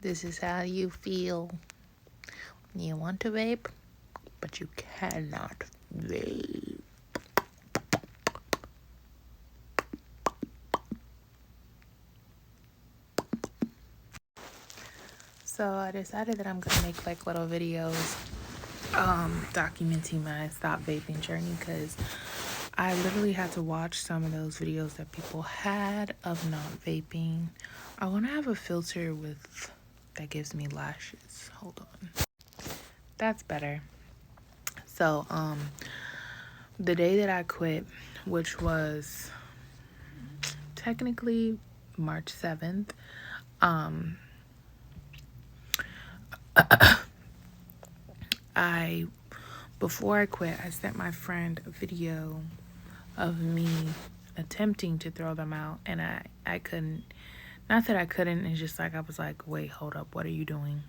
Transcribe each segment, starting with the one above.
This is how you feel when you want to vape, but you cannot vape. So I decided that I'm gonna make like little videos documenting my stop vaping journey, because I literally had to watch some of those videos that people had of not vaping. I want to have a filter with that gives me lashes. Hold on. That's better. So, the day that I quit, which was technically March 7th, before I quit, I sent my friend a video of me attempting to throw them out, and I couldn't. Not that I couldn't, it's just like I was like, wait, hold up, what are you doing?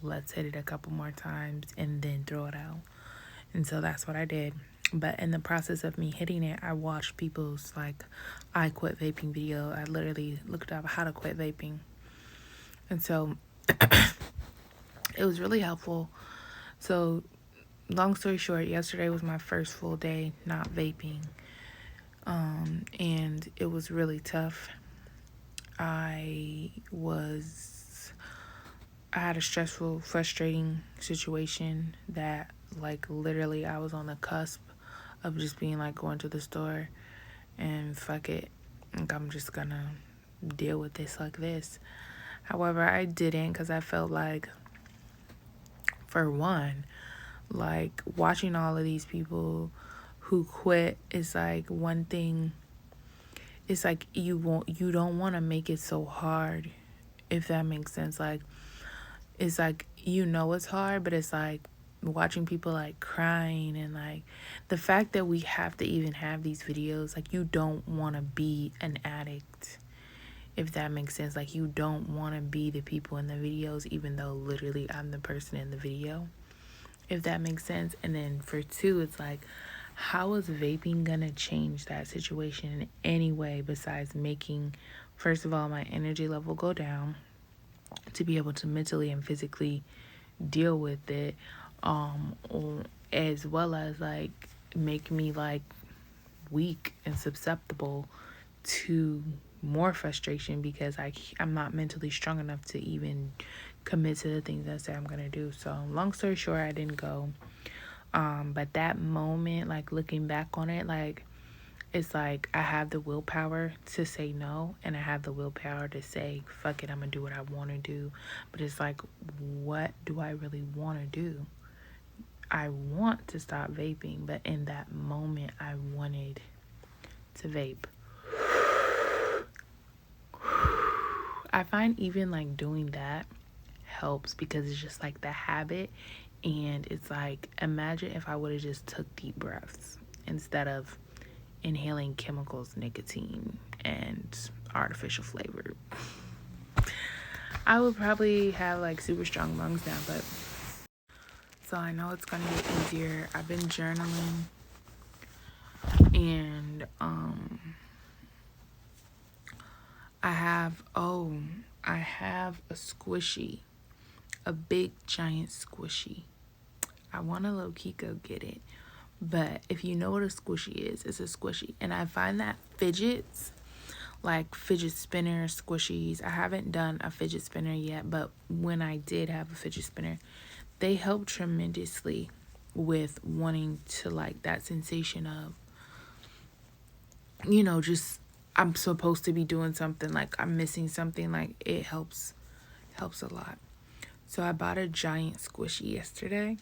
Let's hit it a couple more times and then throw it out. And so that's what I did. But in the process of me hitting it, I watched people's like I quit vaping video. I literally looked up how to quit vaping. And so it was really helpful. So long story short, yesterday was my first full day not vaping. And it was really tough. I had a stressful, frustrating situation that like literally I was on the cusp of just being like going to the store and fuck it, like I'm just gonna deal with this like this. However, I didn't, because I felt like, for one, like watching all of these people who quit is like one thing. It's like you don't want to make it so hard, if that makes sense. Like it's like it's hard, but it's like watching people like crying, and like the fact that we have to even have these videos, like you don't want to be an addict, if that makes sense. Like you don't want to be the people in the videos, even though literally I'm the person in the video, if that makes sense. And then for two, it's like, how is vaping gonna change that situation in any way besides making, first of all, my energy level go down to be able to mentally and physically deal with it, or as well as like make me like weak and susceptible to more frustration, because I'm not mentally strong enough to even commit to the things I say I'm gonna do. So long story short, I didn't go. But that moment, like looking back on it, like it's like I have the willpower to say no, and I have the willpower to say fuck it, I'm gonna do what I want to do. But it's like, what do I really want to do? I want to stop vaping, but in that moment I wanted to vape. I find even like doing that helps, because it's just like the habit. And it's like, imagine if I would have just took deep breaths instead of inhaling chemicals, nicotine, and artificial flavor. I would probably have like super strong lungs now, but so I know it's gonna get easier. I've been journaling, and I have a squishy, a big giant squishy. I want to low key go get it. But if you know what a squishy is, it's a squishy. And I find that fidgets, like fidget spinner squishies, I haven't done a fidget spinner yet, but when I did have a fidget spinner, they help tremendously with wanting to, like, that sensation of, just I'm supposed to be doing something, like I'm missing something. Like it helps a lot. So I bought a giant squishy yesterday,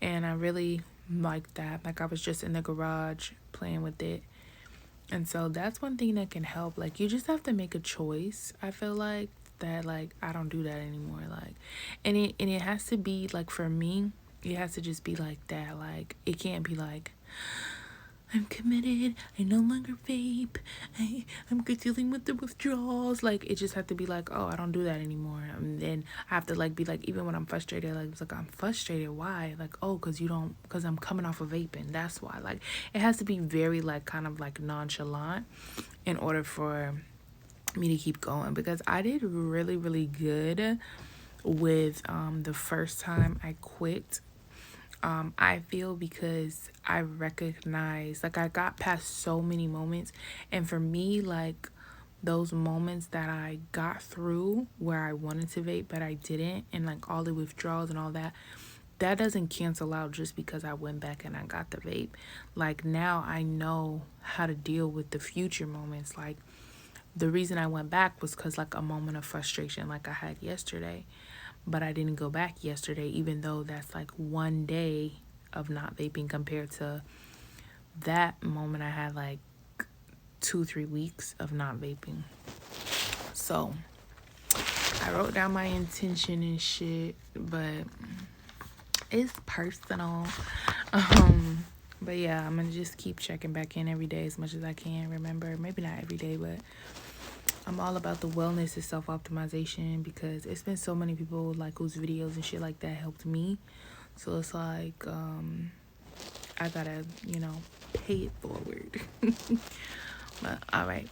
and I really liked that. Like I was just in the garage playing with it. And so that's one thing that can help. Like you just have to make a choice. I feel like that, like I don't do that anymore. Like and it has to be like, for me, it has to just be like that. Like it can't be like, I'm committed, I no longer vape, I'm dealing with the withdrawals. Like it just have to be like, oh, I don't do that anymore. And then I have to like be like, even when I'm frustrated, like it's like, I'm frustrated, why? Like, oh, because I'm coming off of vaping, that's why. Like it has to be very like kind of like nonchalant in order for me to keep going, because I did really, really good with the first time I quit. I feel because I recognize, like, I got past so many moments, and for me, like, those moments that I got through where I wanted to vape but I didn't, and like all the withdrawals and all that, that doesn't cancel out just because I went back and I got the vape. Like, now I know how to deal with the future moments. Like, the reason I went back was because, like, a moment of frustration like I had yesterday, but I didn't go back yesterday, even though that's like one day of not vaping compared to that moment I had like 2-3 weeks of not vaping. So I wrote down my intention and shit, but it's personal. But yeah, I'm gonna just keep checking back in every day as much as I can. Remember, maybe not every day, but I'm all about the wellness and self-optimization, because it's been so many people like whose videos and shit like that helped me. So it's like, I gotta, pay it forward. But all right.